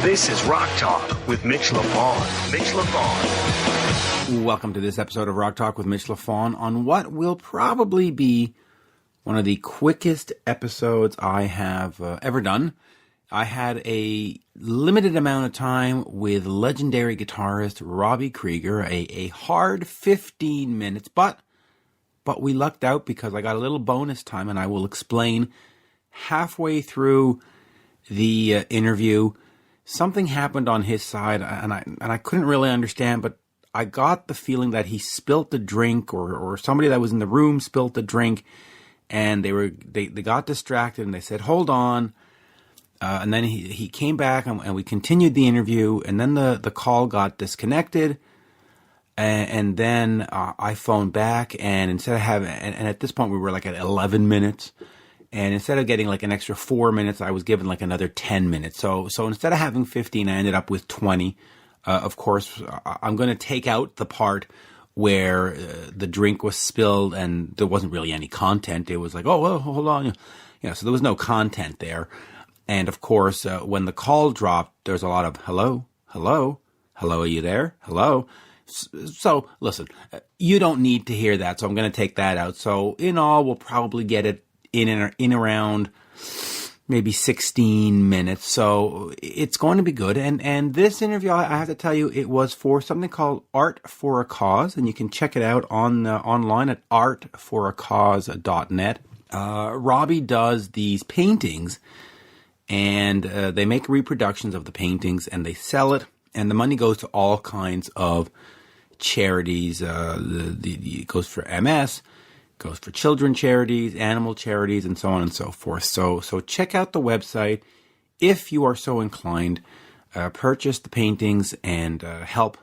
This is Rock Talk with Mitch LaFon. Mitch LaFon. Welcome to this episode of Rock Talk with Mitch LaFon on what will probably be one of the quickest episodes I have ever done. I had a limited amount of time with legendary guitarist Robby Krieger, a hard 15 minutes, but we lucked out because I got a little bonus time, and I will explain halfway through the interview. Something happened on his side, and I couldn't really understand, but I got the feeling that he spilt a drink, or somebody that was in the room spilt a drink, and they got distracted, and they said, "Hold on." And then he came back, and we continued the interview, and then the call got disconnected, and then I phoned back, and instead of having, and at this point we were like at 11 minutes, and instead of getting like an extra 4 minutes, I was given like another 10 minutes. So instead of having 15, I ended up with 20. Of course, I'm going to take out the part where the drink was spilled and there wasn't really any content. It was like, oh, well, hold on. So there was no content there. And of course, when the call dropped, there's a lot of hello, hello, hello, are you there? Hello. So listen, you don't need to hear that. So I'm going to take that out. So in all, we'll probably get it in around maybe 16 minutes. So it's going to be good. And this interview, I have to tell you, it was for something called Art for a Cause. And you can check it out online at artforacause.net. Robby does these paintings, and they make reproductions of the paintings and they sell it. And the money goes to all kinds of charities. It goes for MS, goes for children charities, animal charities, and so on and so forth. So check out the website if you are so inclined. Purchase the paintings and help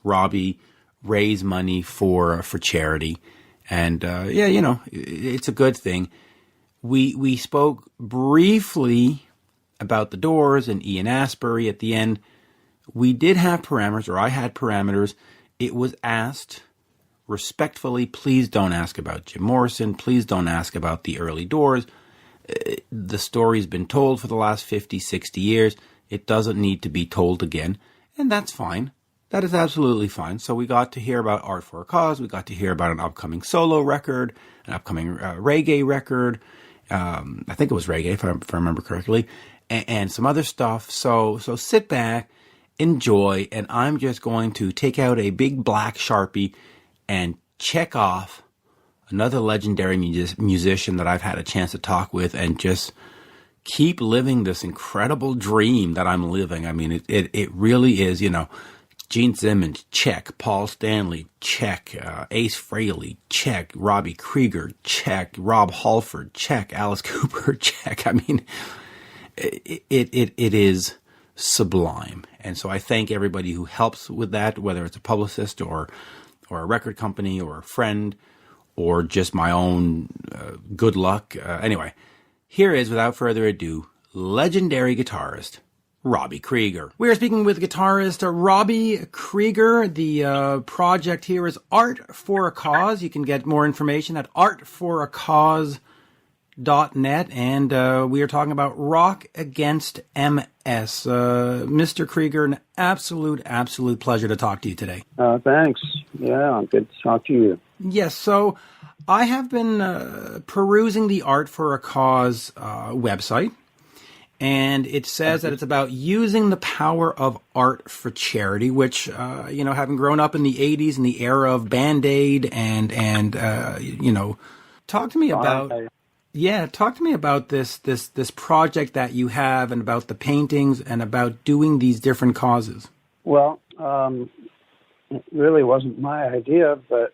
Robby raise money for charity. And it's a good thing. We spoke briefly about the Doors and Ian Astbury at the end. We did have parameters, or I had parameters. It was asked respectfully, please don't ask about Jim Morrison. Please don't ask about the early Doors. The story's been told for the last 50, 60 years. It doesn't need to be told again. And that's fine. That is absolutely fine. So we got to hear about Art for a Cause. We got to hear about an upcoming solo record, an upcoming reggae record. I think it was reggae, if I remember correctly, and some other stuff. So sit back, enjoy, and I'm just going to take out a big black Sharpie and check off another legendary musician that I've had a chance to talk with, and just keep living this incredible dream that I'm living. I mean, it really is, Gene Simmons, check. Paul Stanley, check. Ace Frehley, check. Robby Krieger, check. Rob Halford, check. Alice Cooper, check. I mean, it is sublime. And so I thank everybody who helps with that, whether it's a publicist or a record company or a friend or just my own good luck. Anyway, here is, without further ado, legendary guitarist Robby Krieger. We are speaking with guitarist Robby Krieger. The project here is Art for a Cause. You can get more information at artforacause.net, and we are talking about Rock Against MS. Mr. Krieger, an absolute pleasure to talk to you today. Thanks. Yeah, good to talk to you. Yes, so I have been perusing the Art for a Cause website, and it says that it's about using the power of art for charity, which, having grown up in the 80s in the era of Band-Aid and talk to me about... Yeah, talk to me about this project that you have, and about the paintings, and about doing these different causes. Well, it really wasn't my idea, but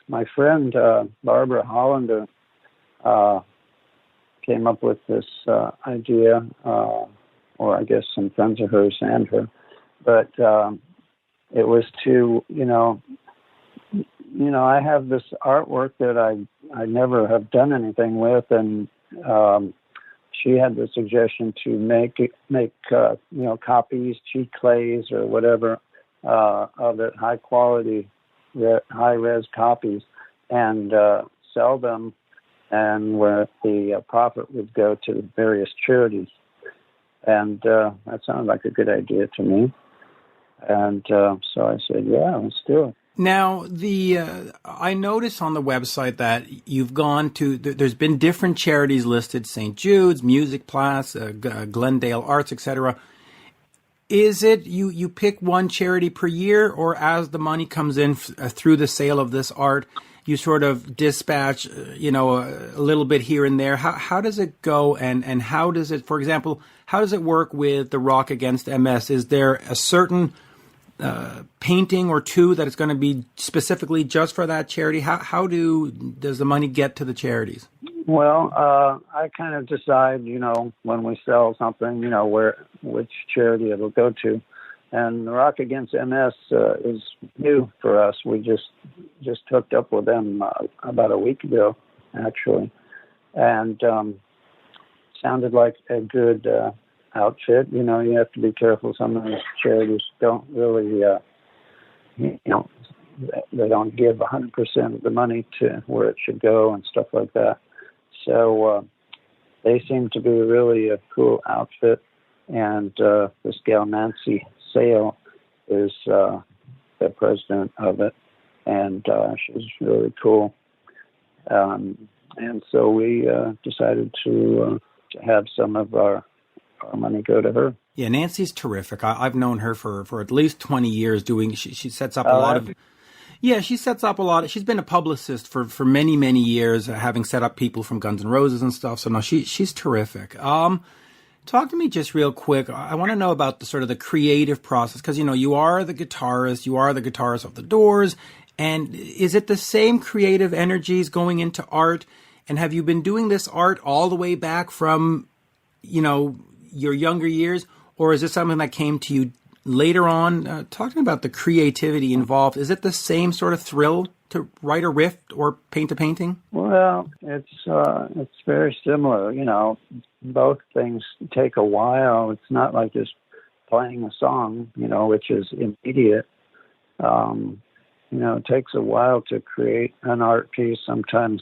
my friend Barbara Hollander came up with this idea, or I guess some friends of hers and her. But it was to, I have this artwork that I never have done anything with, and she had the suggestion to make copies, giclées or whatever of it, high quality, high res copies, and sell them, and where the profit would go to various charities. And that sounded like a good idea to me. And so I said, yeah, let's do it. Now, I noticed on the website that you've gone to, there's been different charities listed, St. Jude's, Music Plus, Glendale Arts, etc. Is it you pick one charity per year, or as the money comes in through the sale of this art, you sort of dispatch, a little bit here and there? How does it go, and how does it, for example, how does it work with the Rock Against MS? Is there a certain painting or two that it's going to be specifically just for that charity? How does the money get to the charities? Well, I kind of decide, when we sell something, which charity it'll go to. And the Rock Against MS is new for us. We just hooked up with them about a week ago, actually, and sounded like a good outfit. You have to be careful. Some of these charities don't really, they don't give 100% of the money to where it should go and stuff like that. So they seem to be really a cool outfit. And this gal, Nancy Sale, is the president of it. And she's really cool. And so we decided to have some of our money go to her. Yeah, Nancy's terrific. I've known her for at least 20 years doing, she sets up a lot of... Yeah, she sets up a lot. She's been a publicist for many, many years, having set up people from Guns N' Roses and stuff. So no, she's terrific. Talk to me just real quick. I want to know about the creative process, because you are the guitarist of the Doors, and is it the same creative energies going into art? And have you been doing this art all the way back from your younger years, or is this something that came to you later on? Talk to me about the creativity involved. Is it the same sort of thrill to write a riff or paint a painting? Well, it's very similar. Both things take a while. It's not like just playing a song, which is immediate. It takes a while to create an art piece. Sometimes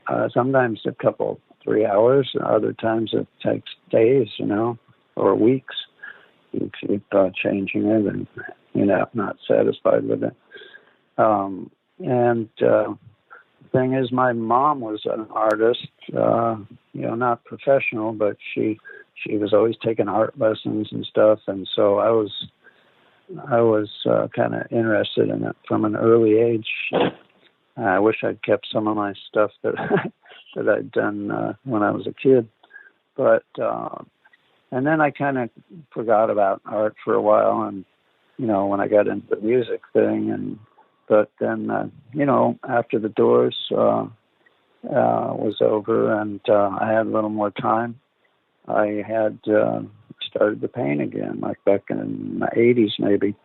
a couple, 3 hours. Other times it takes days, or weeks. You keep changing it, and not satisfied with it. And the thing is, my mom was an artist, not professional, but she was always taking art lessons and stuff, and so I was kind of interested in it from an early age. I wish I'd kept some of my stuff that I'd done when I was a kid, but. And then I kind of forgot about art for a while, and when I got into the music thing, but then after the Doors was over and I had a little more time, I had started to paint again, like back in the 80s maybe,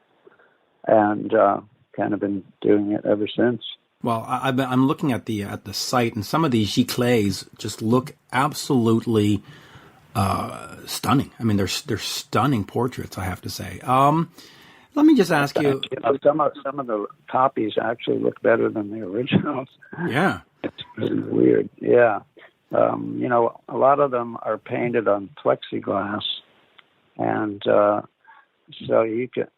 and kind of been doing it ever since. Well, I'm looking at the site, and some of these giclées just look absolutely stunning. I mean, they're stunning portraits, I have to say. Let me just ask you. Some of the copies actually look better than the originals. Yeah, it's really weird. Yeah, a lot of them are painted on plexiglass, and so you can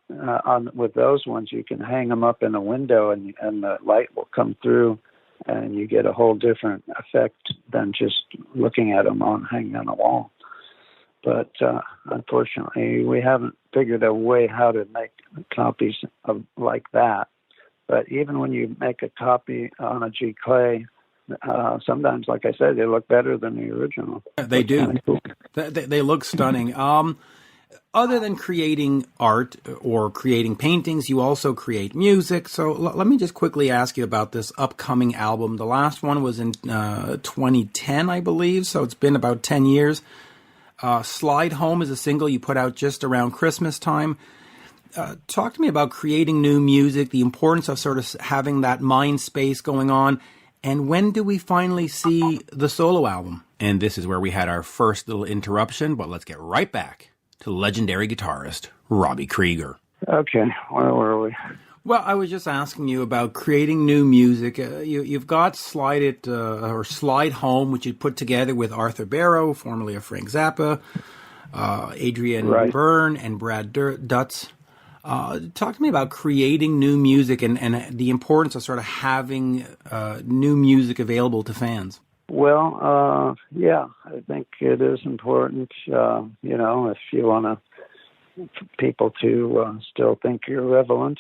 with those ones you can hang them up in a window, and the light will come through, and you get a whole different effect than just looking at them hanging on a wall. But unfortunately, we haven't figured a way how to make copies of like that. But even when you make a copy on a giclée, sometimes, like I said, they look better than the original. They do. Cool. They look stunning. Other than creating art or creating paintings, you also create music. So let me just quickly ask you about this upcoming album. The last one was in 2010, I believe. So it's been about 10 years. Slide Home is a single you put out just around Christmas time. Talk to me about creating new music, the importance of sort of having that mind space going on, and when do we finally see the solo album? And this is where we had our first little interruption, but let's get right back to legendary guitarist Robby Krieger. Okay, where were we? Well, I was just asking you about creating new music. You've got Slide Home, which you put together with Arthur Barrow, formerly of Frank Zappa. Adrian Right. Byrne and Brad Dutz. Talk to me about creating new music and the importance of sort of having new music available to fans. Well, yeah, I think it is important, if you want people to still think you're relevant.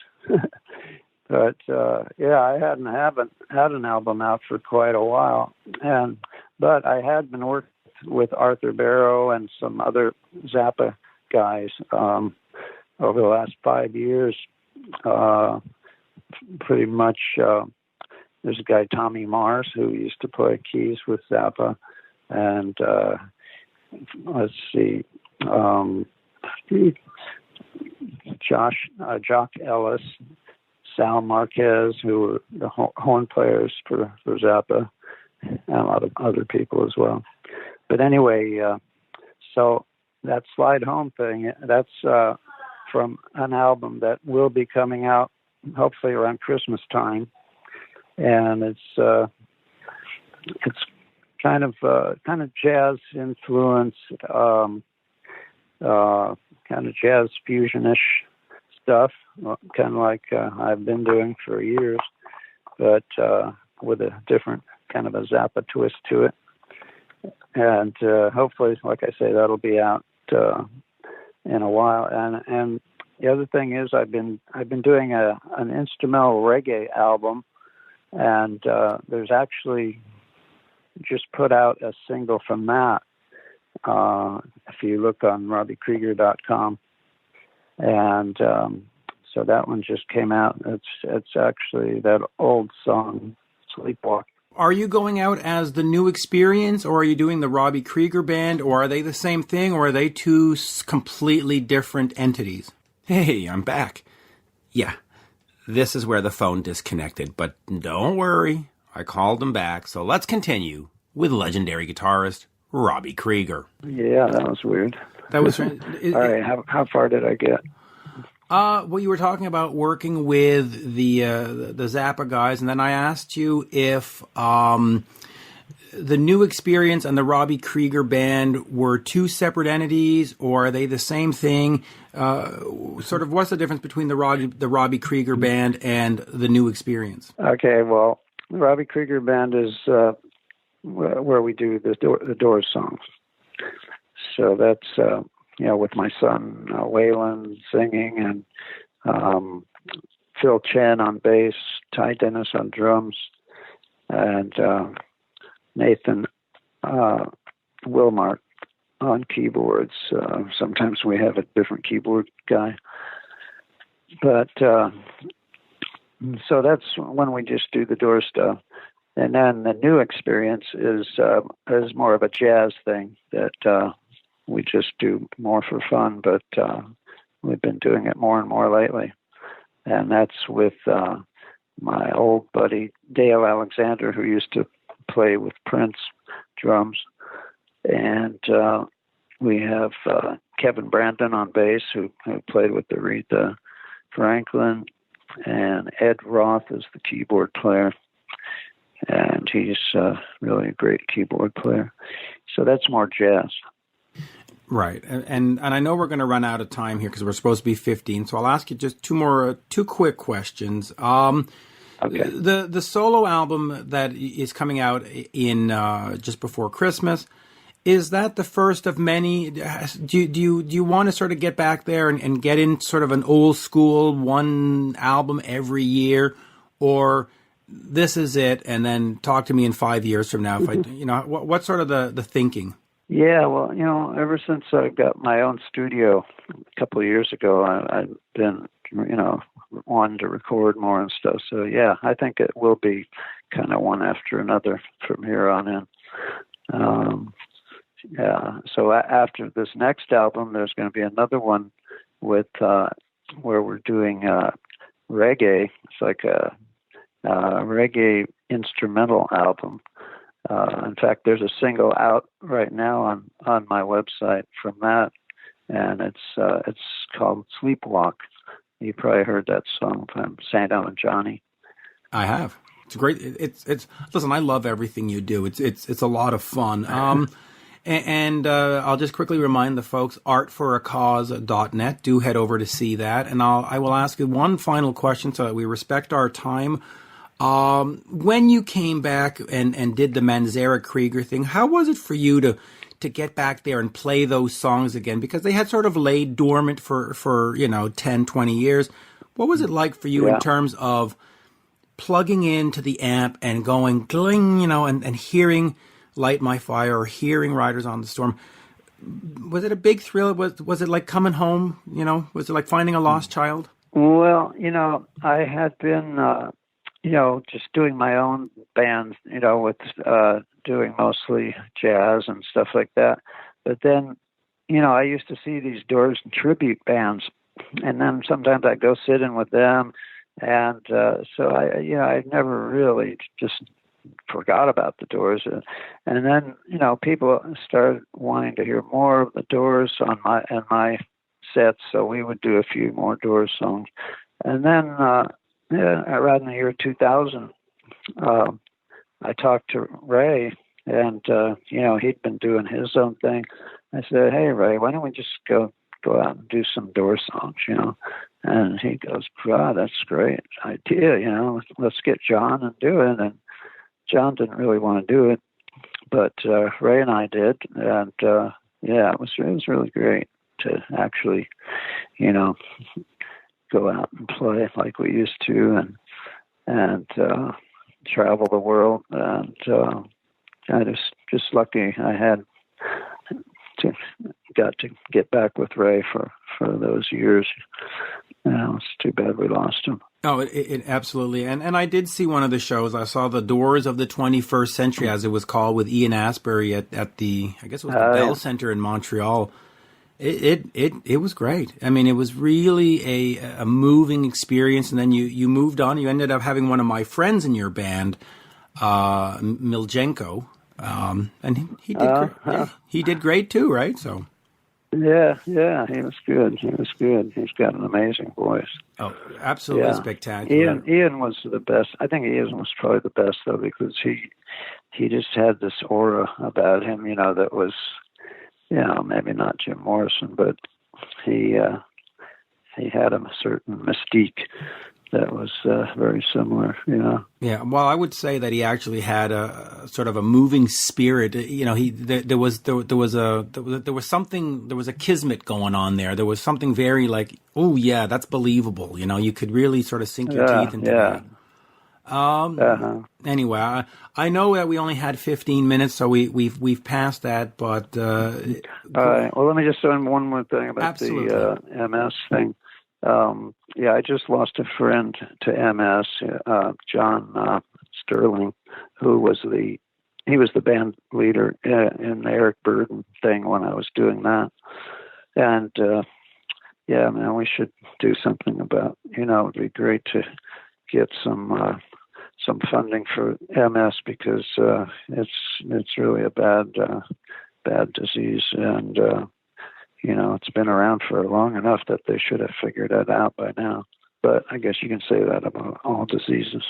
But, I haven't had an album out for quite a while. But I had been working with Arthur Barrow and some other Zappa guys over the last 5 years. Pretty much, there's a guy, Tommy Mars, who used to play keys with Zappa. And let's see, Jock Ellis, Sal Marquez, who were the horn players for Zappa, and a lot of other people as well. But anyway, so that Slide Home thing, that's from an album that will be coming out hopefully around Christmas time. And it's kind of jazz influence, kind of jazz fusion-ish stuff, kind of like I've been doing for years, but with a different kind of a Zappa twist to it. And hopefully, like I say, that'll be out in a while. And the other thing is, I've been doing an instrumental reggae album, and there's actually just put out a single from that. If you look on robbykrieger.com, and so that one just came out. It's actually that old song, Sleepwalk. Are you going out as the New Experience, or are you doing the Robby Krieger Band, or are they the same thing, or are they two completely different entities? Hey, I'm back. Yeah, this is where the phone disconnected, but don't worry, I called them back. So let's continue with legendary guitarist Robby Krieger. Yeah, that was weird. That was all right. How far did I get? Well, you were talking about working with the Zappa guys, and then I asked you if the New Experience and the Robby Krieger Band were two separate entities, or are they the same thing? Sort of, what's the difference between the Robby Krieger Band and the New Experience? Okay, well, the Robby Krieger Band is where we do the Doors songs. So that's with my son Waylon singing, and Phil Chen on bass, Ty Dennis on drums, and Nathan Wilmark on keyboards. Sometimes we have a different keyboard guy. But so that's when we just do the Doors stuff. And then the New Experience is more of a jazz thing that we just do more for fun, but we've been doing it more and more lately. And that's with my old buddy Dale Alexander, who used to play with Prince drums. And we have Kevin Brandon on bass, who played with Aretha Franklin, and Ed Roth is the keyboard player. And he's really a great keyboard player. So that's more jazz. Right. And I know we're going to run out of time here because we're supposed to be 15. So I'll ask you just two quick questions. Okay. The solo album that is coming out in just before Christmas, is that the first of many? Do you want to sort of get back there and get in sort of an old school one album every year, or this is it, and then talk to me in 5 years from now? If what's sort of the thinking? Yeah, well, ever since I got my own studio a couple of years ago, I've been, wanting to record more and stuff. So, yeah, I think it will be kind of one after another from here on in. So after this next album, there's going to be another one with where we're doing reggae. It's like a reggae instrumental album. In fact, there's a single out right now on my website from that, and it's called Sleepwalk. You probably heard that song from St. Ellen Johnny. I have. It's great. It's listen. I love everything you do. It's a lot of fun. And I'll just quickly remind the folks, artforacause.net. Do head over to see that. And I will ask you one final question so that we respect our time. When you came back and did the Manzarek-Krieger thing, how was it for you to get back there and play those songs again? Because they had sort of laid dormant for 10, 20 years. What was it like for you in terms of plugging into the amp and going gling, and hearing Light My Fire or hearing Riders on the Storm? Was it a big thrill? Was it like coming home? Was it like finding a lost child? Well, I had been, just doing my own bands, with doing mostly jazz and stuff like that. But then, I used to see these Doors and tribute bands, and then sometimes I'd go sit in with them. And so I never really just forgot about the Doors. And then, people started wanting to hear more of the Doors on my sets, so we would do a few more Doors songs. And then around the year 2000, I talked to Ray, and he'd been doing his own thing. I said, "Hey, Ray, why don't we just go out and do some Doors songs?" And he goes, "God, that's a great idea. Let's get John and do it." And John didn't really want to do it, but Ray and I did, and it was really great to actually, go out and play like we used to, and travel the world. And I just lucky I got to get back with Ray for those years. It's too bad we lost him. Oh, it absolutely. And I did see one of the shows. I saw the Doors of the 21st Century, as it was called, with Ian Astbury at the, I guess it was the Bell Center in Montreal. It was great. I mean, it was really a moving experience. And then you moved on. You ended up having one of my friends in your band, Miljenko. And he did great too, right? So. Yeah, he was good. He's got an amazing voice. Oh, absolutely spectacular. Ian was the best. I think Ian was probably the best, though, because he just had this aura about him, that was, maybe not Jim Morrison, but he had a certain mystique that was very similar, Yeah, well, I would say that he actually had a sort of a moving spirit. There was a kismet going on there. There was something very like, oh yeah, that's believable. You could really sort of sink your teeth into that. Anyway, I know that we only had 15 minutes, so we've passed that. But all right. Well, let me just say one more thing about the MS thing. I just lost a friend to MS, John Sterling, who was the band leader in the Eric Burden thing when I was doing that. And man, we should do something about. It'd be great to get some funding for MS, because it's really a bad disease, and it's been around for long enough that they should have figured it out by now. But I guess you can say that about all diseases.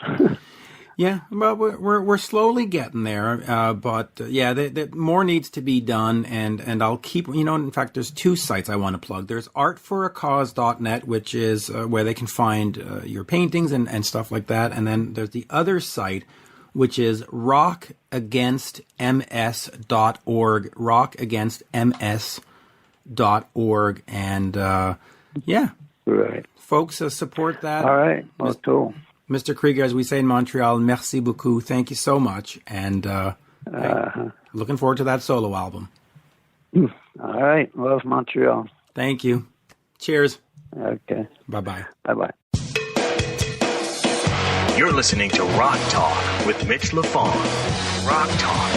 Yeah, well, we're slowly getting there. But more needs to be done, and I'll keep. In fact, there's two sites I want to plug. There's artforacause.net, which is where they can find your paintings and stuff like that. And then there's the other site, which is rockagainstms.org. Rockagainstms.org, and right, folks, support that. All right, well, cool. Mr. Krieger, as we say in Montreal, merci beaucoup. Thank you so much, and looking forward to that solo album. All right, love Montreal. Thank you. Cheers. Okay. Bye-bye. Bye-bye. You're listening to Rock Talk with Mitch LaFon. Rock Talk.